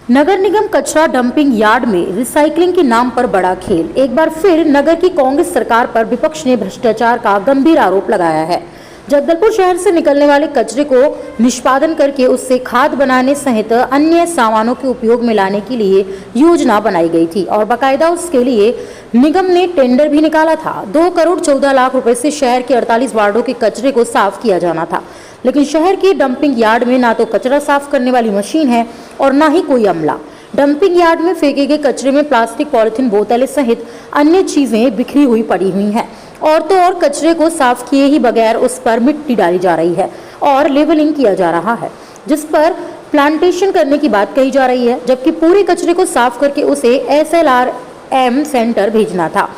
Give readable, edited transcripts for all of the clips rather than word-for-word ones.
नगर निगम कचरा dumping yard में recycling के नाम पर बड़ा खेल। एक बार फिर नगर की कांग्रेस सरकार पर विपक्ष ने भ्रष्टाचार का गंभीर आरोप लगाया है। जगदलपुर शहर से निकलने वाले कचरे को निष्पादन करके उससे खाद बनाने सहित अन्य सामानों के उपयोग में लाने के लिए योजना बनाई गई थी और बाकायदा उसके लिए निगम ने टेंडर भी निकाला था। 2 करोड़ 14 लाख रुपए से शहर के 48 वार्डों के कचरे को साफ किया जाना था, लेकिन शहर के डंपिंग यार्ड में ना तो कचरा साफ करने वाली मशीन है और ना ही कोई अमला। डंपिंग यार्ड में फेंके गए कचरे में प्लास्टिक, पॉलिथीन, बोतलें सहित अन्य चीजें बिखरी हुई पड़ी हुई हैं और तो और कचरे को साफ किए ही बगैर उस पर मिट्टी डाली जा रही है और लेवलिंग किया जा रहा है, जिस पर प्लांटेशन करने की बात कही जा रही है, जबकि पूरे कचरे को साफ करके उसे SLRM सेंटर भेजना था।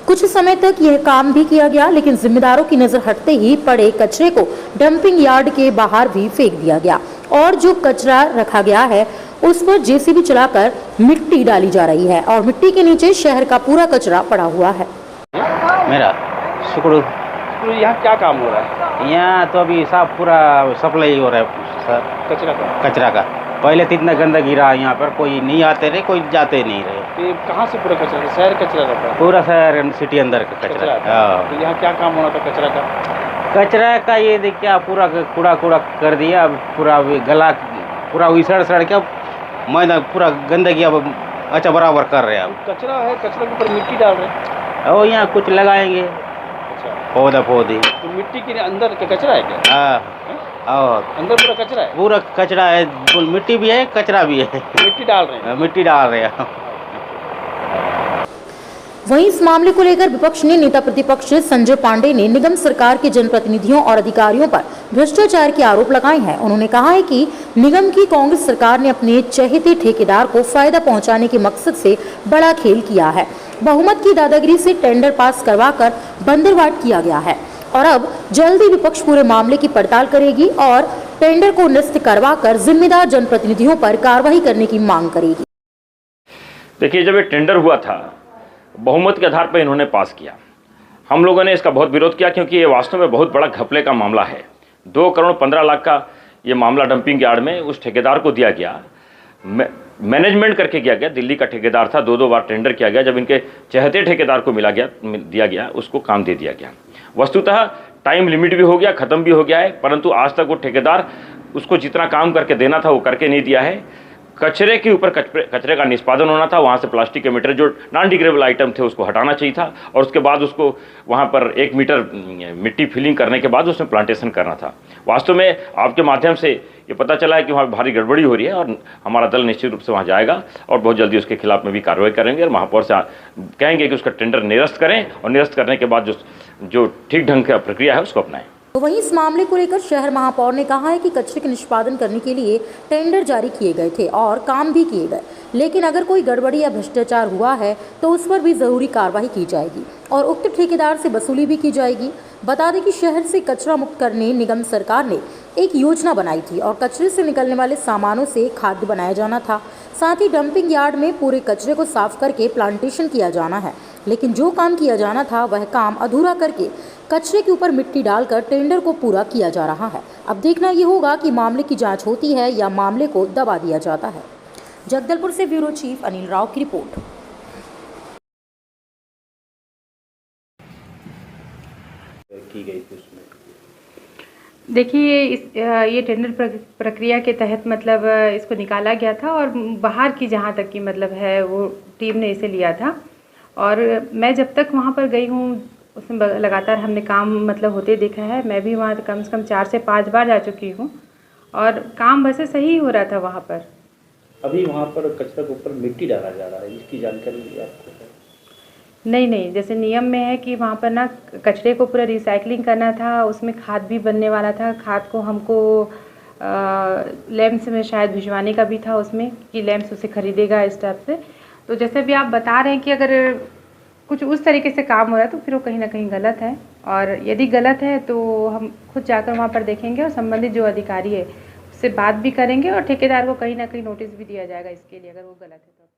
कुछ समय तक यह काम भी किया गया, लेकिन जिम्मेदारों की नजर हटते ही पड़े कचरे को डंपिंग यार्ड के बाहर भी फेंक दिया गया और जो कचरा रखा गया है उस पर JCB चलाकर मिट्टी डाली जा रही है और मिट्टी के नीचे शहर का पूरा कचरा पड़ा हुआ है। मेरा शुक्र। यहाँ क्या काम हो रहा है? यहाँ तो अभी साफ पूरा सप्लाई हो रहा है सर, कचरा का। पहले तो इतना गंदगी रहा यहाँ पर, कोई नहीं आते रहे, कोई जाते नहीं रहे। तो कहाँ से पूरा कचरा? शहर कचरा रहता है? पूरा शहर सिटी अंदर का कचरा। तो यहाँ क्या काम होना था कचरा का? कचरा का ये देख क्या पूरा कूड़ा कूड़ा कर दिया, अब पूरा गला पूरा सड़ के मैदान पूरा गंदगी अब अच्छा बराबर कर रहे हैं। अब कचरा है, कचरे के ऊपर मिट्टी डाल रहे हैं और यहाँ कुछ लगाएंगे पौधे। तो मिट्टी के अंदर का कचरा है क्या? हाँ, और अंदर पूरा कचरा है? पूरा कचरा है, मिट्टी भी है, कचरा भी है। मिट्टी डाल रहे हैं? मिट्टी डाल रहे हैं। वहीं इस मामले को लेकर विपक्ष ने नेता प्रतिपक्ष संजय पांडे ने निगम सरकार के जनप्रतिनिधियों और अधिकारियों पर भ्रष्टाचार के आरोप लगाए हैं। उन्होंने कहा है कि निगम की कांग्रेस सरकार ने अपने चहेते ठेकेदार को फायदा पहुंचाने के मकसद से बड़ा खेल किया है। बहुमत की दादागिरी से टेंडर पास करवाकर बंदरवाट किया गया है और अब जल्दी विपक्ष पूरे मामले की पड़ताल करेगी और टेंडर को निरस्त करवाकर जिम्मेदार जनप्रतिनिधियों पर कार्रवाई करने की मांग करेगी। देखिए, जब ये टेंडर हुआ था बहुमत के आधार पर इन्होंने पास किया। हम लोगों ने इसका बहुत विरोध किया क्योंकि ये वास्तव में बहुत बड़ा घपले का मामला है। 2 करोड़ 15 लाख का ये मामला डंपिंग यार्ड में उस ठेकेदार को दिया गया, मैनेजमेंट करके किया गया। दिल्ली का ठेकेदार था, 2 बार टेंडर किया गया। जब इनके चहेते ठेकेदार को दिया गया उसको काम दे दिया गया। वस्तुतः टाइम लिमिट भी हो गया, ख़त्म भी हो गया है, परंतु आज तक वो ठेकेदार उसको जितना काम करके देना था वो करके नहीं दिया है। कचरे के ऊपर कचरे का निष्पादन होना था, वहाँ से प्लास्टिक के मीटर जो नॉन डिग्रेडेबल आइटम थे उसको हटाना चाहिए था और उसके बाद उसको वहाँ पर 1 मीटर मिट्टी फिलिंग करने के बाद उसमें प्लांटेशन करना था। वास्तव में आपके माध्यम से ये पता चला है कि वहाँ भारी गड़बड़ी हो रही है और हमारा दल निश्चित रूप से वहाँ जाएगा और बहुत जल्दी उसके खिलाफ में भी कार्रवाई करेंगे और महापौर से कहेंगे कि उसका टेंडर निरस्त करें और निरस्त करने के बाद जो ठीक ढंग का प्रक्रिया है उसको अपनाएं। तो वहीं इस मामले को लेकर शहर महापौर ने कहा है कि कचरे के निष्पादन करने के लिए टेंडर जारी किए गए थे और काम भी किए गए, लेकिन अगर कोई गड़बड़ी या भ्रष्टाचार हुआ है तो उस पर भी जरूरी कार्रवाई की जाएगी और उक्त ठेकेदार से वसूली भी की जाएगी। बता दें कि शहर से कचरा मुक्त करने निगम सरकार ने एक योजना बनाई थी और कचरे से निकलने वाले सामानों से खाद्य बनाया जाना था। साथ ही डंपिंग यार्ड में पूरे कचरे को साफ करके प्लांटेशन किया जाना है, लेकिन जो काम किया जाना था वह काम अधूरा करके कचरे के ऊपर मिट्टी डालकर टेंडर को पूरा किया जा रहा है। अब देखना ये होगा कि मामले की जांच होती है या मामले को दबा दिया जाता है। जगदलपुर से ब्यूरो चीफ अनिल राव की रिपोर्ट। की गई थी उसमें देखिए, ये टेंडर प्रक्रिया के तहत मतलब इसको निकाला गया था और बाहर की जहाँ तक की मतलब है वो टीम ने इसे लिया था और मैं जब तक वहाँ पर गई हूँ उसमें लगातार हमने काम मतलब होते देखा है। मैं भी वहाँ कम से कम 4 से 5 बार जा चुकी हूँ और काम वैसे सही हो रहा था वहाँ पर। अभी वहाँ पर कचरे के ऊपर मिट्टी डाला जा रहा है, इसकी जानकारी आपको है? नहीं, जैसे नियम में है कि वहाँ पर ना कचरे को पूरा रिसाइकलिंग करना था, उसमें खाद भी बनने वाला था। खाद को हमको लैम्प्स में शायद भिजवाने का भी था उसमें कि लैम्प्स उसे खरीदेगा इस टाइप से। तो जैसे भी आप बता रहे हैं कि अगर कुछ उस तरीके से काम हो रहा है तो फिर वो कहीं ना कहीं गलत है और यदि गलत है तो हम खुद जाकर वहाँ पर देखेंगे और संबंधित जो अधिकारी है उससे बात भी करेंगे और ठेकेदार को कहीं ना कहीं नोटिस भी दिया जाएगा इसके लिए अगर वो गलत है तो।